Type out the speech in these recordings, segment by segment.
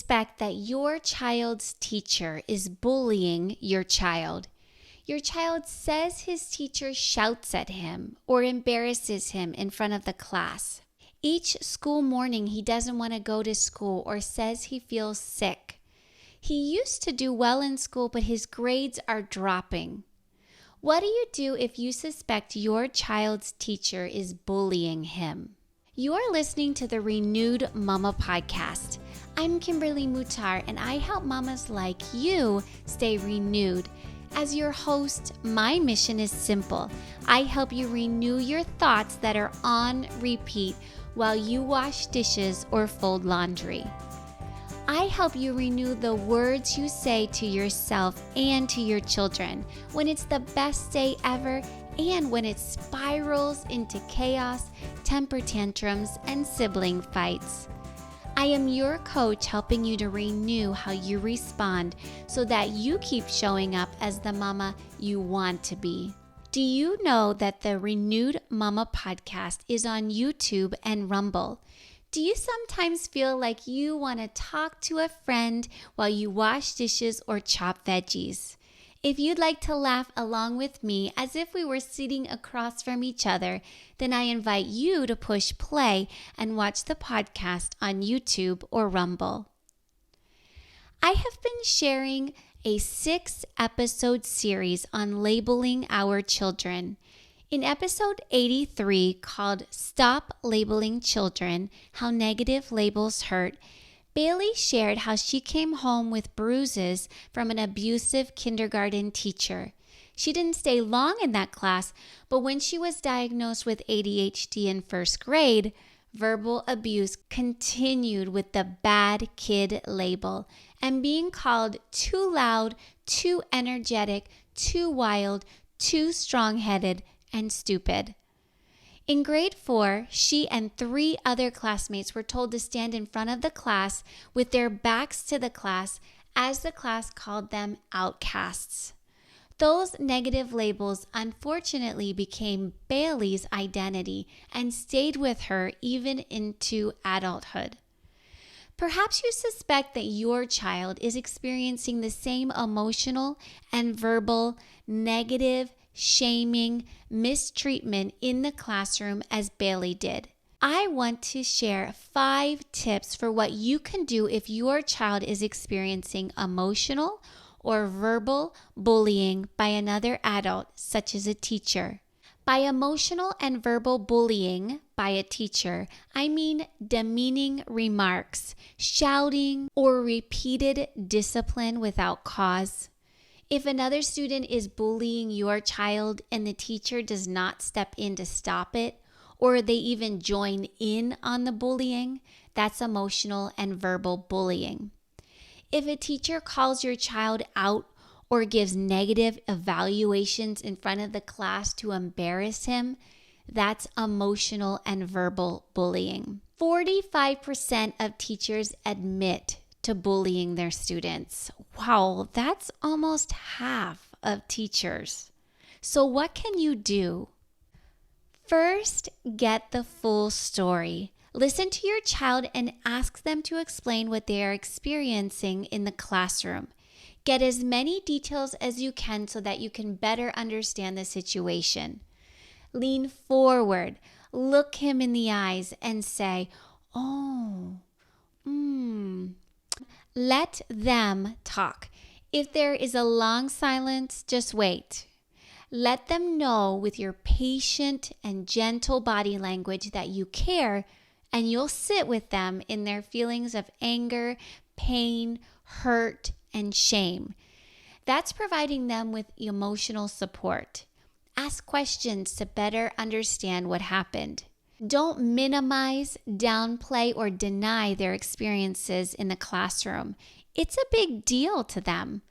suspect that your child's teacher is bullying your child says his teacher shouts at him or embarrasses him in front of the class. Each school morning he doesn't want to go to school or says he feels sick. He used to do well in school, but his grades are dropping. What do you do if you suspect your child's teacher is bullying him? You're listening to the Renewed Mama Podcast. I'm Kimberly Mutar, and I help mamas like you stay renewed. As your host, my mission is simple. I help you renew your thoughts that are on repeat while you wash dishes or fold laundry. I help you renew the words you say to yourself and to your children when it's the best day ever and when it spirals into chaos, temper tantrums, and sibling fights. I am your coach helping you to renew how you respond so that you keep showing up as the mama you want to be. Do you know that the Renewed Mama Podcast is on YouTube and Rumble? Do you sometimes feel like you want to talk to a friend while you wash dishes or chop veggies? If you'd like to laugh along with me as if we were sitting across from each other, then I invite you to push play and watch the podcast on YouTube or Rumble. I have been sharing a 6-episode series on labeling our children. In episode 83 called Stop Labeling Children, How Negative Labels Hurt, Bailey shared how she came home with bruises from an abusive kindergarten teacher. She didn't stay long in that class, but when she was diagnosed with ADHD in first grade, verbal abuse continued with the bad kid label and being called too loud, too energetic, too wild, too strong-headed, and stupid. In grade 4, she and 3 other classmates were told to stand in front of the class with their backs to the class as the class called them outcasts. Those negative labels unfortunately became Bailey's identity and stayed with her even into adulthood. Perhaps you suspect that your child is experiencing the same emotional and verbal negative shaming, mistreatment in the classroom as Bailey did. I want to share 5 tips for what you can do if your child is experiencing emotional or verbal bullying by another adult, such as a teacher. By emotional and verbal bullying by a teacher, I mean demeaning remarks, shouting, or repeated discipline without cause. If another student is bullying your child and the teacher does not step in to stop it, or they even join in on the bullying, that's emotional and verbal bullying. If a teacher calls your child out or gives negative evaluations in front of the class to embarrass him, that's emotional and verbal bullying. 45% of teachers admit to bullying their students. Wow, that's almost half of teachers. So what can you do? First, get the full story. Listen to your child and ask them to explain what they are experiencing in the classroom. Get as many details as you can so that you can better understand the situation. Lean forward, look him in the eyes and say, Let them talk. If there is a long silence, just wait. Let them know with your patient and gentle body language that you care, and you'll sit with them in their feelings of anger, pain, hurt, and shame. That's providing them with emotional support. Ask questions to better understand what happened. Don't minimize, downplay, or deny their experiences in the classroom. It's a big deal to them.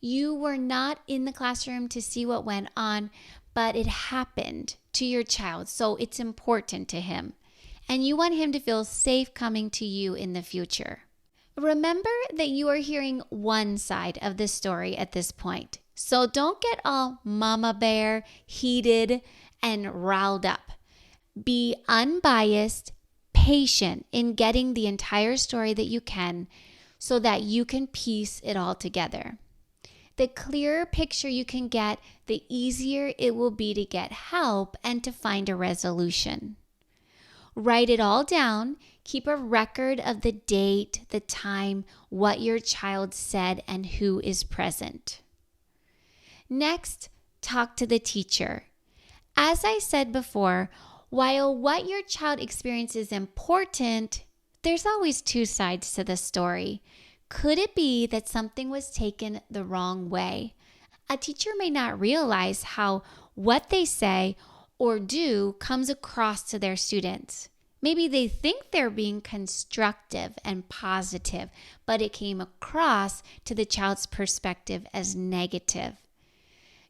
You were not in the classroom to see what went on, but it happened to your child, so it's important to him. And you want him to feel safe coming to you in the future. Remember that you are hearing one side of the story at this point. So don't get all mama bear, heated, and riled up. Be unbiased, patient in getting the entire story that you can. so that you can piece it all together. The clearer picture you can get, the easier it will be to get help and to find a resolution. Write it all down. Keep a record of the date, the time, what your child said, and who is present. Next, talk to the teacher. As I said before, while what your child experiences is important, there's always two sides to the story. Could it be that something was taken the wrong way? A teacher may not realize how what they say or do comes across to their students. Maybe they think they're being constructive and positive, but it came across to the child's perspective as negative.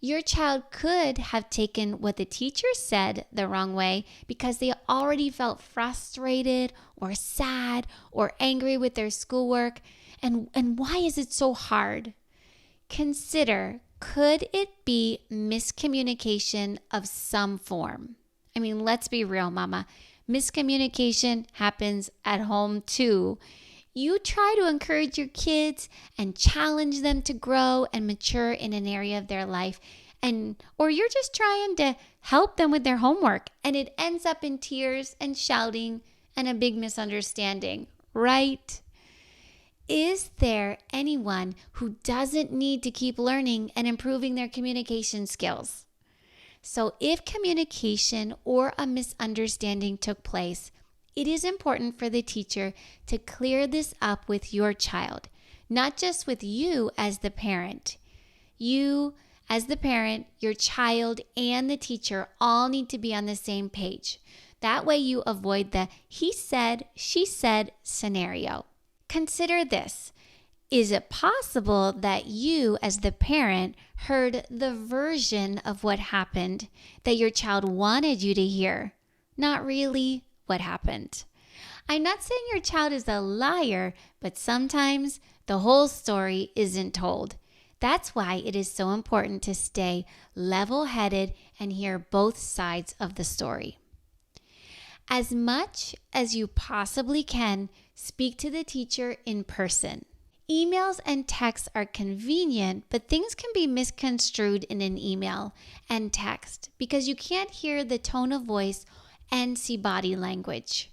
Your child could have taken what the teacher said the wrong way because they already felt frustrated or sad or angry with their schoolwork. And why is it so hard? Consider, could it be miscommunication of some form? I mean, let's be real, Mama. Miscommunication happens at home too. You try to encourage your kids and challenge them to grow and mature in an area of their life, or you're just trying to help them with their homework, and it ends up in tears and shouting and a big misunderstanding, right? Is there anyone who doesn't need to keep learning and improving their communication skills? So if communication or a misunderstanding took place, it is important for the teacher to clear this up with your child, not just with you as the parent. You as the parent, your child, and the teacher all need to be on the same page. That way you avoid the he said, she said scenario. Consider this. Is it possible that you as the parent heard the version of what happened that your child wanted you to hear? Not really what happened. I'm not saying your child is a liar, but sometimes the whole story isn't told. That's why it is so important to stay level-headed and hear both sides of the story. As much as you possibly can, speak to the teacher in person. Emails and texts are convenient, but things can be misconstrued in an email and text because you can't hear the tone of voice and see body language.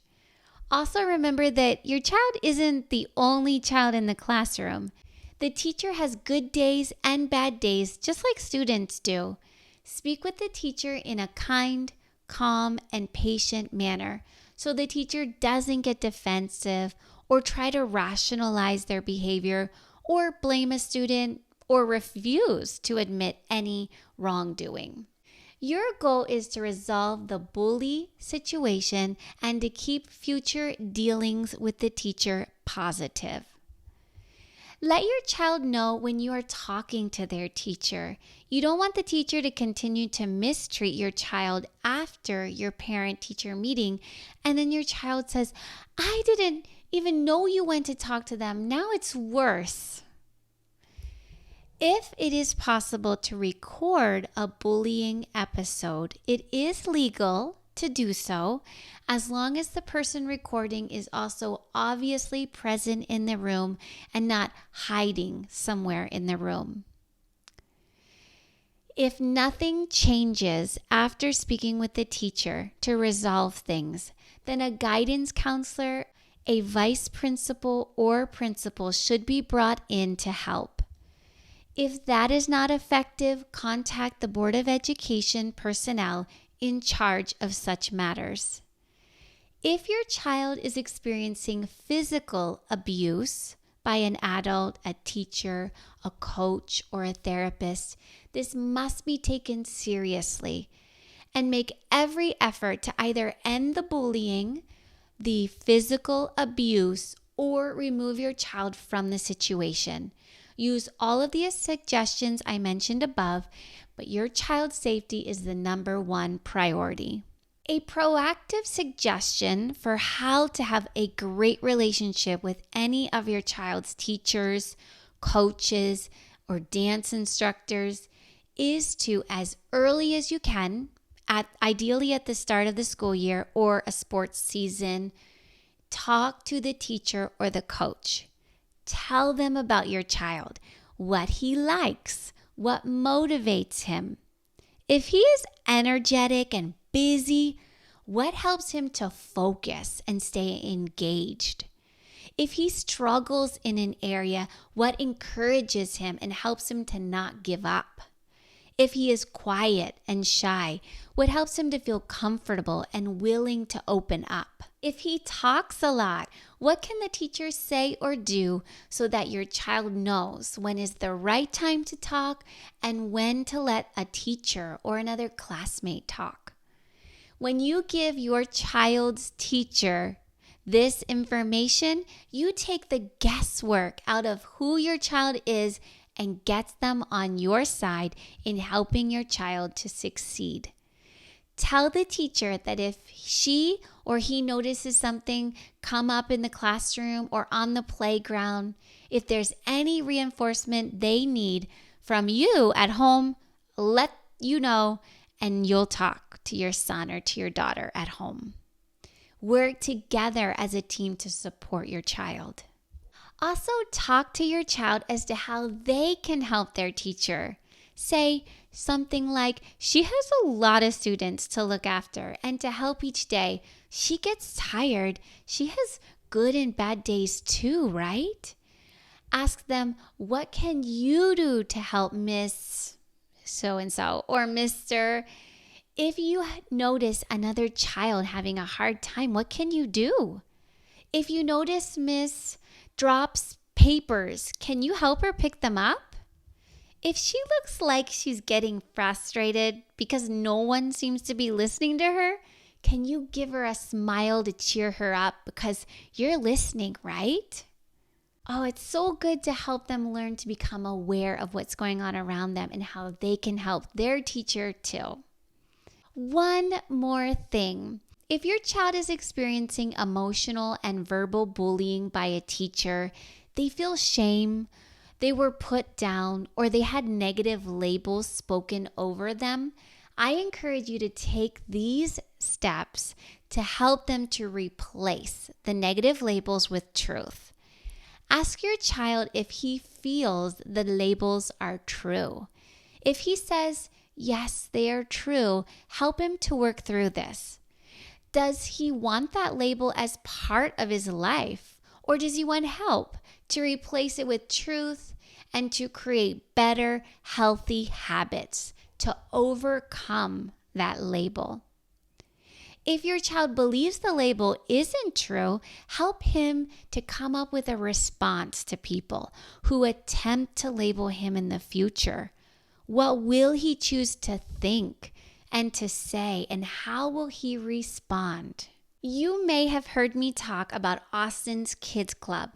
Also remember that your child isn't the only child in the classroom. The teacher has good days and bad days, just like students do. Speak with the teacher in a kind, calm, and patient manner so the teacher doesn't get defensive or try to rationalize their behavior or blame a student or refuse to admit any wrongdoing. Your goal is to resolve the bully situation and to keep future dealings with the teacher positive. Let your child know when you are talking to their teacher. You don't want the teacher to continue to mistreat your child after your parent-teacher meeting, and then your child says, I didn't even know you went to talk to them. Now it's worse. If it is possible to record a bullying episode, it is legal to do so as long as the person recording is also obviously present in the room and not hiding somewhere in the room. If nothing changes after speaking with the teacher to resolve things, then a guidance counselor, a vice principal, or principal should be brought in to help. If that is not effective, contact the Board of Education personnel in charge of such matters. If your child is experiencing physical abuse by an adult, a teacher, a coach, or a therapist, this must be taken seriously and make every effort to either end the bullying, the physical abuse, or remove your child from the situation. Use all of the suggestions I mentioned above, but your child's safety is the number one priority. A proactive suggestion for how to have a great relationship with any of your child's teachers, coaches, or dance instructors is to, as early as you can, ideally at the start of the school year or a sports season, talk to the teacher or the coach. Tell them about your child, what he likes, what motivates him. If he is energetic and busy, what helps him to focus and stay engaged? If he struggles in an area, what encourages him and helps him to not give up? If he is quiet and shy, what helps him to feel comfortable and willing to open up? If he talks a lot, what can the teacher say or do so that your child knows when is the right time to talk and when to let a teacher or another classmate talk? When you give your child's teacher this information, you take the guesswork out of who your child is and gets them on your side in helping your child to succeed. Tell the teacher that if she or he notices something come up in the classroom or on the playground, if there's any reinforcement they need from you at home, let you know, and you'll talk to your son or to your daughter at home. Work together as a team to support your child. Also, talk to your child as to how they can help their teacher. Say something like, she has a lot of students to look after and to help each day. She gets tired. She has good and bad days too, right? Ask them, what can you do to help Miss so-and-so or Mr.? If you notice another child having a hard time, what can you do? If you notice Miss drops papers, can you help her pick them up? If she looks like she's getting frustrated because no one seems to be listening to her, can you give her a smile to cheer her up because you're listening, right? Oh, it's so good to help them learn to become aware of what's going on around them and how they can help their teacher too. One more thing. If your child is experiencing emotional and verbal bullying by a teacher, they feel shame, they were put down, or they had negative labels spoken over them, I encourage you to take these steps to help them to replace the negative labels with truth. Ask your child if he feels the labels are true. If he says, yes, they are true, help him to work through this. Does he want that label as part of his life? Or does he want help to replace it with truth and to create better, healthy habits to overcome that label? If your child believes the label isn't true, help him to come up with a response to people who attempt to label him in the future. What will he choose to think and to say, and how will he respond? You may have heard me talk about Austin's Kids Club.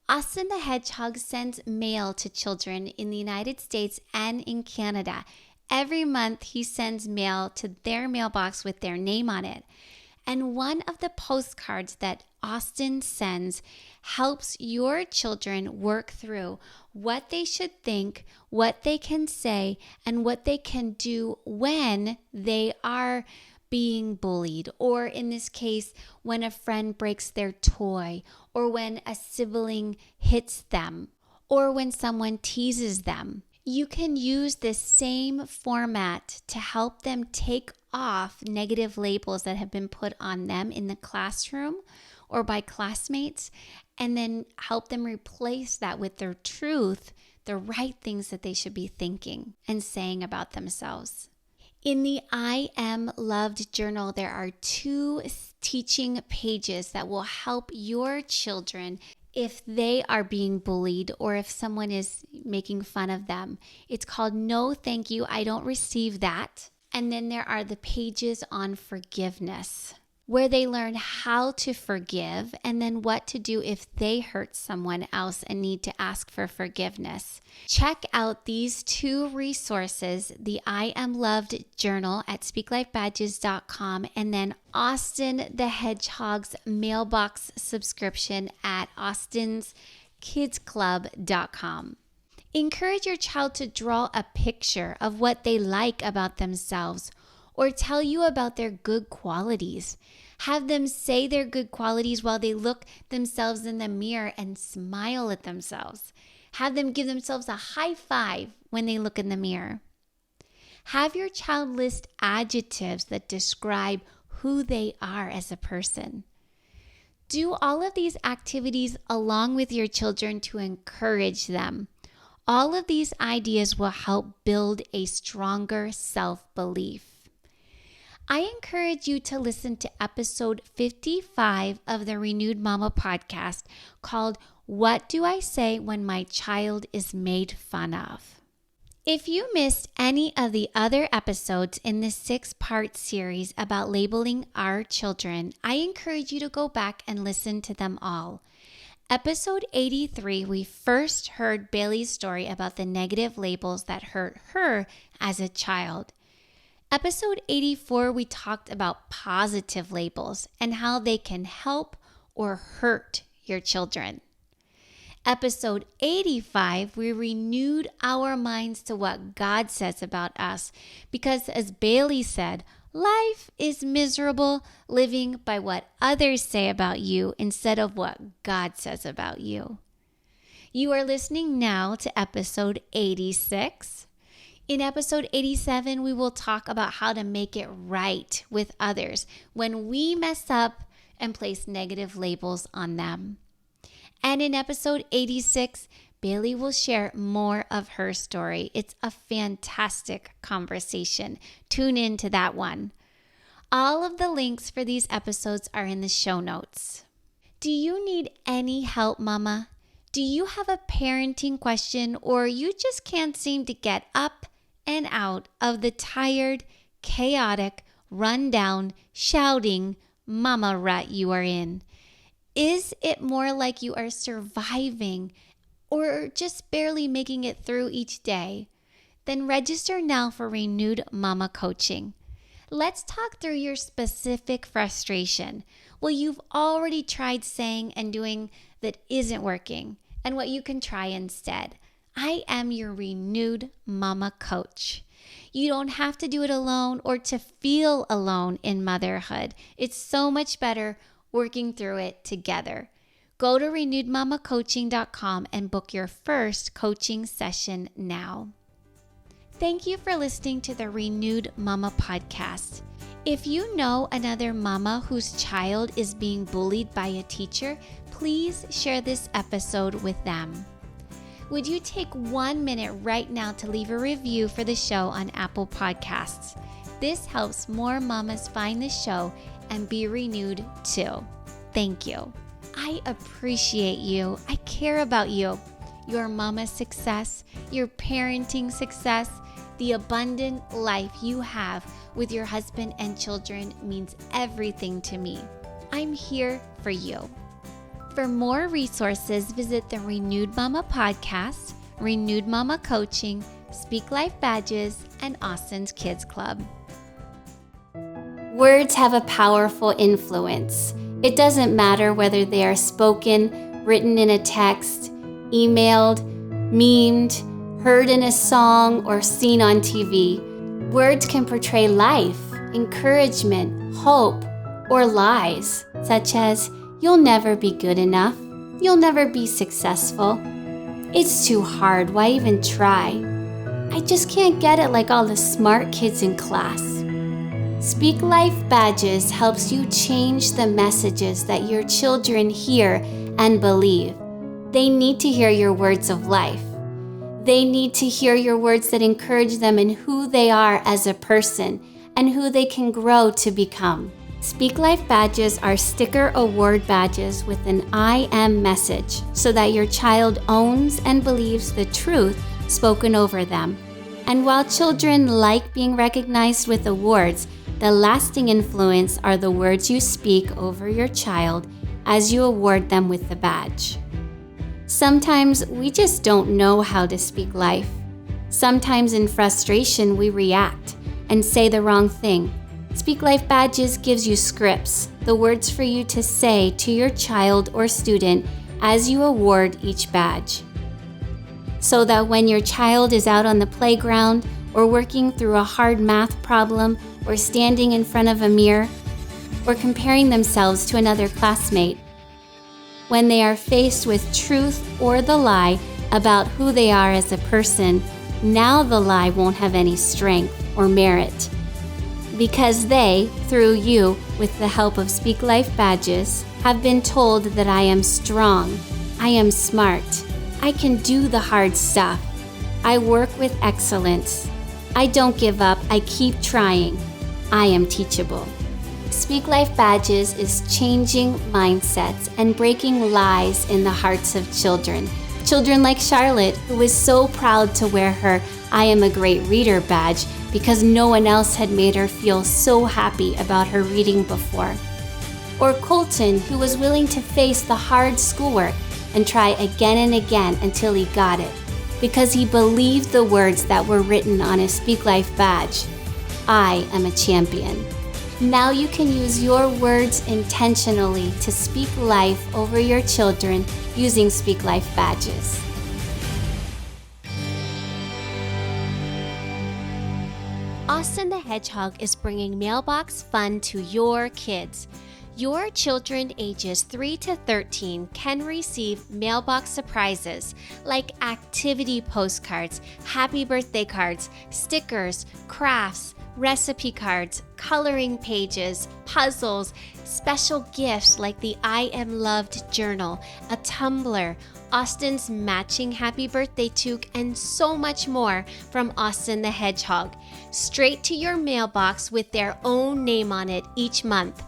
Austin the Hedgehog sends mail to children in the United States and in Canada. Every month he sends mail to their mailbox with their name on it. And one of the postcards that Austin sends helps your children work through what they should think, what they can say, and what they can do when they are being bullied, or in this case, when a friend breaks their toy, or when a sibling hits them, or when someone teases them. You can use this same format to help them take off negative labels that have been put on them in the classroom or by classmates, and then help them replace that with their truth, the right things that they should be thinking and saying about themselves. In the I Am Loved journal, there are 2 teaching pages that will help your children if they are being bullied or if someone is making fun of them. It's called No Thank You, I Don't Receive That. And then there are the pages on forgiveness, where they learn how to forgive and then what to do if they hurt someone else and need to ask for forgiveness. Check out these 2 resources, the I Am Loved journal at speaklifebadges.com and then Austin the Hedgehog's mailbox subscription at austinskidsclub.com. Encourage your child to draw a picture of what they like about themselves or tell you about their good qualities. Have them say their good qualities while they look themselves in the mirror and smile at themselves. Have them give themselves a high five when they look in the mirror. Have your child list adjectives that describe who they are as a person. Do all of these activities along with your children to encourage them. All of these ideas will help build a stronger self-belief. I encourage you to listen to episode 55 of the Renewed Mama podcast called What Do I Say When My Child is Made Fun Of? If you missed any of the other episodes in this 6-part series about labeling our children, I encourage you to go back and listen to them all. Episode 83, we first heard Bailey's story about the negative labels that hurt her as a child. Episode 84, we talked about positive labels and how they can help or hurt your children. Episode 85, we renewed our minds to what God says about us because, as Bailey said, life is miserable living by what others say about you instead of what God says about you. You are listening now to episode 86. In episode 87, we will talk about how to make it right with others when we mess up and place negative labels on them. And in episode 86, Bailey will share more of her story. It's a fantastic conversation. Tune in to that one. All of the links for these episodes are in the show notes. Do you need any help, Mama? Do you have a parenting question or you just can't seem to get up and out of the tired, chaotic, run-down, shouting mama rut you are in? Is it more like you are surviving or just barely making it through each day? Then register now for Renewed Mama Coaching. Let's talk through your specific frustration, what you've already tried saying and doing that isn't working, and what you can try instead. I am your Renewed Mama Coach. You don't have to do it alone or to feel alone in motherhood. It's so much better working through it together. Go to renewedmamacoaching.com and book your first coaching session now. Thank you for listening to the Renewed Mama podcast. If you know another mama whose child is being bullied by a teacher, please share this episode with them. Would you take 1 minute right now to leave a review for the show on Apple Podcasts? This helps more mamas find the show and be renewed too. Thank you. I appreciate you. I care about you. Your mama's success, your parenting success, the abundant life you have with your husband and children means everything to me. I'm here for you. For more resources, visit the Renewed Mama podcast, Renewed Mama Coaching, Speak Life Badges, and Austin's Kids Club. Words have a powerful influence. It doesn't matter whether they are spoken, written in a text, emailed, memed, heard in a song, or seen on TV. Words can portray life, encouragement, hope, or lies, such as, "You'll never be good enough. You'll never be successful. It's too hard. Why even try? I just can't get it like all the smart kids in class." Speak Life Badges helps you change the messages that your children hear and believe. They need to hear your words of life. They need to hear your words that encourage them in who they are as a person and who they can grow to become. Speak Life Badges are sticker award badges with an I am message so that your child owns and believes the truth spoken over them. And while children like being recognized with awards, the lasting influence are the words you speak over your child as you award them with the badge. Sometimes we just don't know how to speak life. Sometimes in frustration we react and say the wrong thing. Speak Life Badges gives you scripts, the words for you to say to your child or student as you award each badge. So that when your child is out on the playground or working through a hard math problem or standing in front of a mirror, or comparing themselves to another classmate. When they are faced with truth or the lie about who they are as a person, now the lie won't have any strength or merit. Because they, through you, with the help of Speak Life badges, have been told that I am strong, I am smart, I can do the hard stuff, I work with excellence, I don't give up, I keep trying, I am teachable. Speak Life badges is changing mindsets and breaking lies in the hearts of children. Children like Charlotte, who is so proud to wear her I am a great reader badge because no one else had made her feel so happy about her reading before. Or Colton, who was willing to face the hard schoolwork and try again and again until he got it, because he believed the words that were written on his Speak Life badge. I am a champion. Now you can use your words intentionally to speak life over your children using Speak Life badges. Austin the Hedgehog is bringing mailbox fun to your kids. Your children ages 3 to 13 can receive mailbox surprises like activity postcards, happy birthday cards, stickers, crafts, recipe cards, coloring pages, puzzles, special gifts like the I Am Loved journal, a tumbler, Austin's matching happy birthday toque, and so much more from Austin the Hedgehog, straight to your mailbox with their own name on it each month.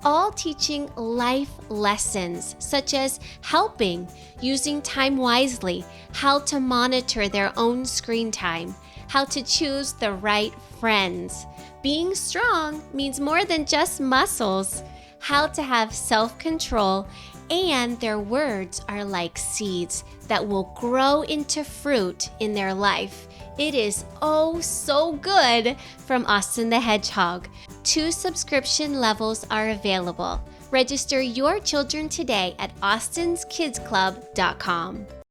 All teaching life lessons such as helping, using time wisely, how to monitor their own screen time, how to choose the right friends. Being strong means more than just muscles, how to have self-control, and their words are like seeds that will grow into fruit in their life. It is oh so good from Austin the Hedgehog. 2 subscription levels are available. Register your children today at austinskidsclub.com.